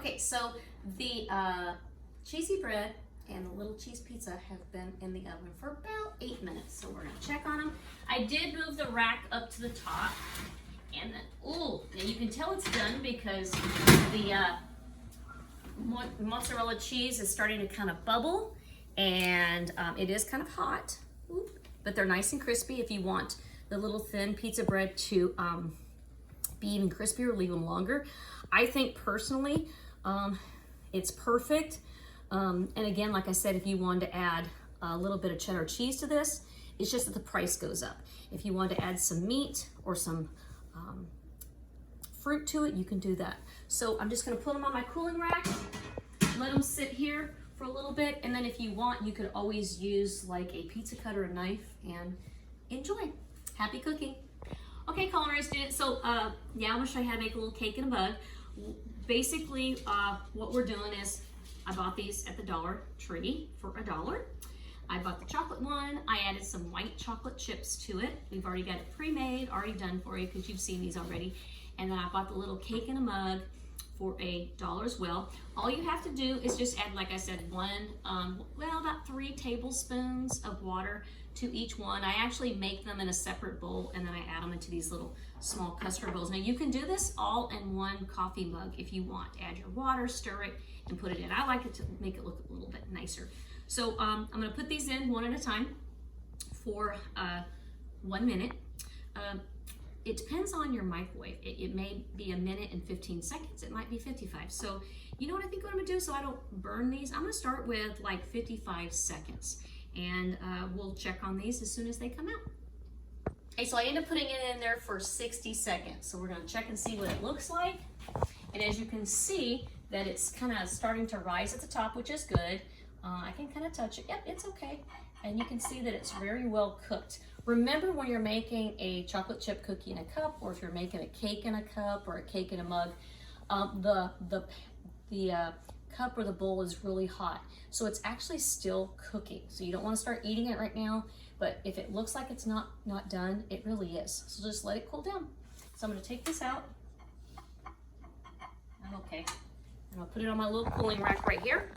Okay, so the cheesy bread and the little cheese pizza have been in the oven for about 8 minutes, so we're gonna check on them. I did move the rack up to the top, and then, ooh, now you can tell it's done because the mozzarella cheese is starting to kind of bubble, and it is kind of hot, but they're nice and crispy. If you want the little thin pizza bread to be even crispier, leave them longer. I think personally, it's perfect. And again, like I said, if you wanted to add a little bit of cheddar cheese to this, it's just that the price goes up. If you want to add some meat or some fruit to it, you can do that. So I'm just gonna put them on my cooling rack, let them sit here for a little bit, and then if you want, you could always use like a pizza cutter or a knife and enjoy. Happy cooking. Okay, culinary students, so yeah, I'm gonna show you how to make a little cake in a mug. Basically, what we're doing is, I bought these at the Dollar Tree for $1. I bought the chocolate one. I added some white chocolate chips to it. We've already got it pre-made, already done for you because you've seen these already. And then I bought the little cake in a mug for $1 as well. All you have to do is just add, like I said, about 3 tablespoons of water to each one. I actually make them in a separate bowl and then I add them into these little small custard bowls. Now you can do this all in one coffee mug if you want. Add your water, stir it, and put it in. I like it to make it look a little bit nicer. So I'm gonna put these in one at a time for 1 minute. It depends on your microwave. It may be 1 minute and 15 seconds. It might be 55. So you know what I think what I'm gonna do so I don't burn these? I'm gonna start with like 55 seconds and we'll check on these as soon as they come out. Okay, so I end up putting it in there for 60 seconds. So we're gonna check and see what it looks like. And as you can see, that it's kind of starting to rise at the top, which is good. I can kind of touch it. Yep, it's okay. And you can see that it's very well cooked. Remember when you're making a chocolate chip cookie in a cup, or if you're making a cake in a cup or a cake in a mug, the cup or the bowl is really hot. So it's actually still cooking. So you don't want to start eating it right now, but if it looks like it's not done, it really is. So just let it cool down. So I'm gonna take this out. Okay. I'm gonna put it on my little cooling rack right here.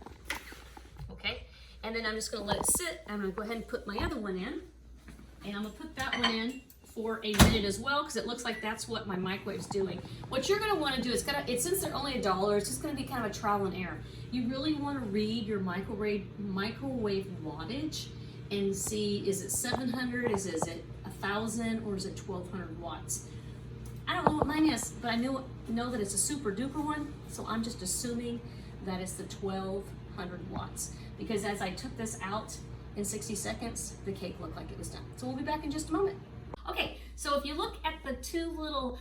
Okay, and then I'm just gonna let it sit. I'm gonna go ahead and put my other one in, and I'm gonna put that one in for a minute as well, because it looks like that's what my microwave's doing. What you're gonna wanna do is since they're only $1, it's just gonna be kind of a trial and error. You really wanna read your microwave wattage and see, is it 700, is it 1,000, or is it 1,200 watts? I don't know what mine is, but I know that it's a super duper one, so I'm just assuming that it's the 1,200 watts. Because as I took this out in 60 seconds, the cake looked like it was done. So we'll be back in just a moment. Okay, so if you look at the 2 little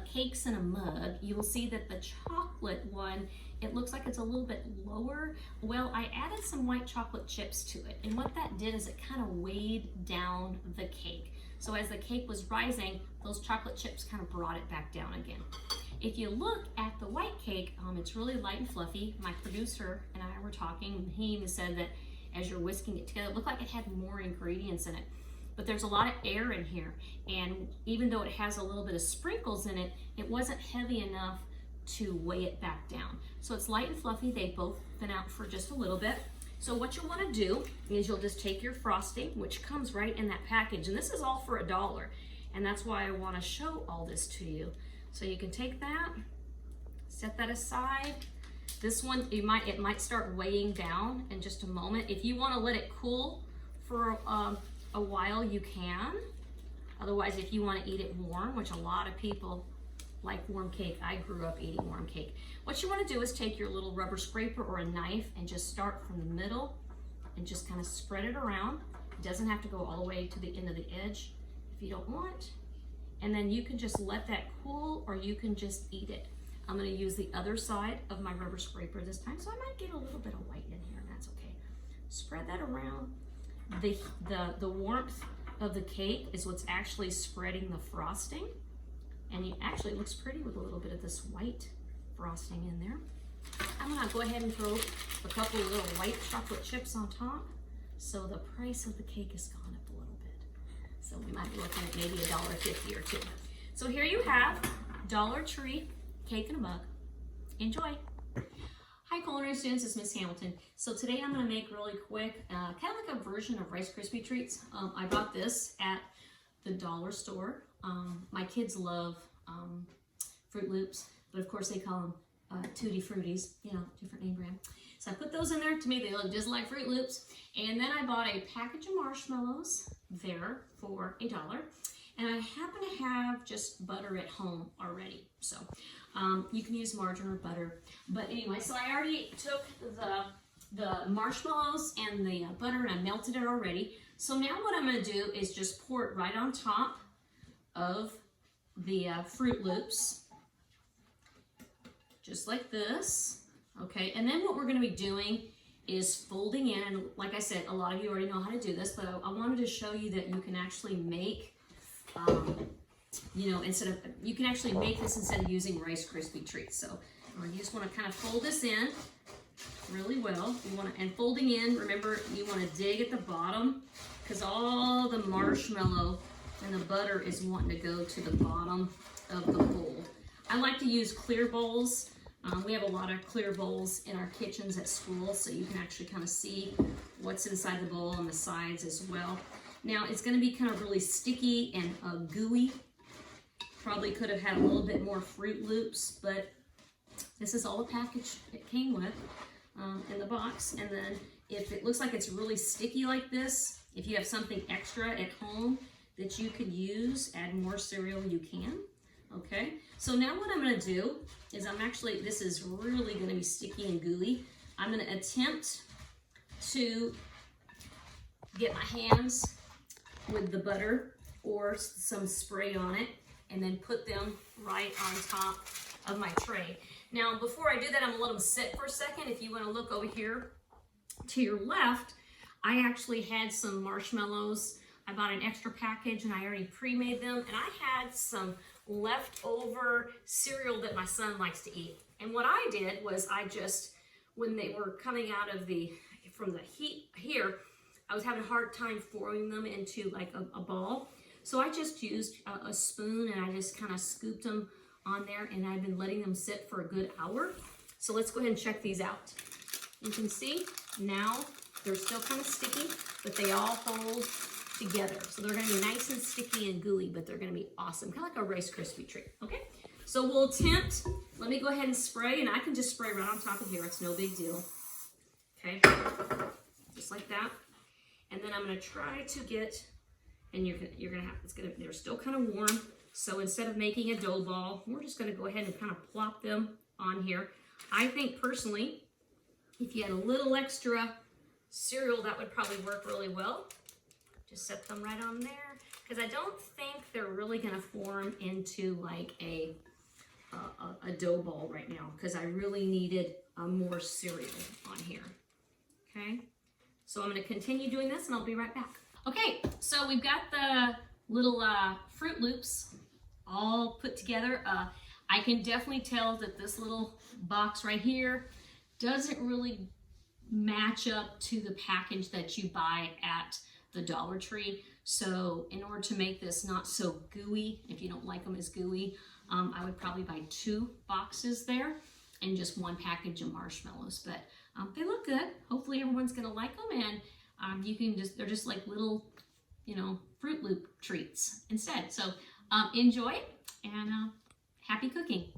cakes in a mug, you will see that the chocolate one, it looks like it's a little bit lower. Well, I added some white chocolate chips to it, and what that did is it kind of weighed down the cake. So as the cake was rising, those chocolate chips kind of brought it back down again. If you look at the white cake, it's really light and fluffy. My producer and I were talking, and he even said that as you're whisking it together, it looked like it had more ingredients in it. But there's a lot of air in here, and even though it has a little bit of sprinkles in it, it wasn't heavy enough to weigh it back down. So it's light and fluffy. They've both been out for just a little bit. So what you'll want to do is you'll just take your frosting, which comes right in that package, and this is all for $1, and that's why I want to show all this to you. So you can take that, set that aside. This one, it might start weighing down in just a moment. If you want to let it cool for a while, you can. Otherwise, if you want to eat it warm, which a lot of people like warm cake. I grew up eating warm cake. What you want to do is take your little rubber scraper or a knife and just start from the middle and just kind of spread it around. It doesn't have to go all the way to the end of the edge if you don't want. And then you can just let that cool, or you can just eat it. I'm going to use the other side of my rubber scraper this time, so I might get a little bit of white in here, and that's okay. Spread that around. The warmth of the cake is what's actually spreading the frosting, and it actually looks pretty with a little bit of this white frosting in there. I'm going to go ahead and throw a couple of little white chocolate chips on top, so the price of the cake has gone up a little bit. So we might be looking at maybe $1.50 or $2. So here you have Dollar Tree cake in a mug. Enjoy. morning, students. It's Miss Hamilton. So today I'm going to make really quick, kind of like a version of Rice Krispie treats. I bought this at the dollar store. My kids love Fruit Loops, but of course they call them Tutti Fruities, you know, different name brand. So I put those in there. To me, they look just like Fruit Loops. And then I bought a package of marshmallows there for $1. And I happen to have just butter at home already. So you can use margarine or butter. But anyway, so I already took the marshmallows and the butter and I melted it already. So now what I'm going to do is just pour it right on top of the Fruit Loops. Just like this. Okay, and then what we're going to be doing is folding in. And like I said, a lot of you already know how to do this, but I wanted to show you that you can actually make you know, you can actually make this instead of using Rice Krispie treats. So you just want to kind of fold this in really well. You want to, and folding in, remember, you want to dig at the bottom because all the marshmallow and the butter is wanting to go to the bottom of the bowl. I like to use clear bowls. We have a lot of clear bowls in our kitchens at school, so you can actually kind of see what's inside the bowl on the sides as well. Now it's going to be kind of really sticky and gooey. Probably could have had a little bit more Fruit Loops, but this is all the package it came with in the box. And then if it looks like it's really sticky like this, if you have something extra at home that you could use, add more cereal, you can. Okay, so now what I'm going to do is this is really going to be sticky and gooey. I'm going to attempt to get my hands with the butter or some spray on it and then put them right on top of my tray. Now, before I do that, I'm gonna let them sit for a second. If you wanna look over here to your left, I actually had some marshmallows. I bought an extra package and I already pre-made them, and I had some leftover cereal that my son likes to eat. And what I did was when they were coming out of from the heat here, I was having a hard time forming them into like a ball. So I just used a spoon and I just kind of scooped them on there, and I've been letting them sit for a good hour. So let's go ahead and check these out. You can see now they're still kind of sticky, but they all hold together. So they're gonna be nice and sticky and gooey, but they're gonna be awesome. Kind of like a Rice Krispie treat, okay? So we'll attempt, let me go ahead and spray, and I can just spray right on top of here. It's no big deal, okay? Just like that. And then I'm gonna try to get, and they're still kind of warm. So instead of making a dough ball, we're just gonna go ahead and kind of plop them on here. I think personally, if you had a little extra cereal, that would probably work really well. Just set them right on there, because I don't think they're really gonna form into like a dough ball right now, because I really needed more cereal on here, okay? So I'm gonna continue doing this and I'll be right back. Okay, so we've got the little Fruit Loops all put together. I can definitely tell that this little box right here doesn't really match up to the package that you buy at the Dollar Tree. So in order to make this not so gooey, if you don't like them as gooey, I would probably buy 2 boxes there and just 1 package of marshmallows. But they look good. Hopefully everyone's gonna like them, and they're just like little, you know, Fruit Loop treats instead. So enjoy, and happy cooking.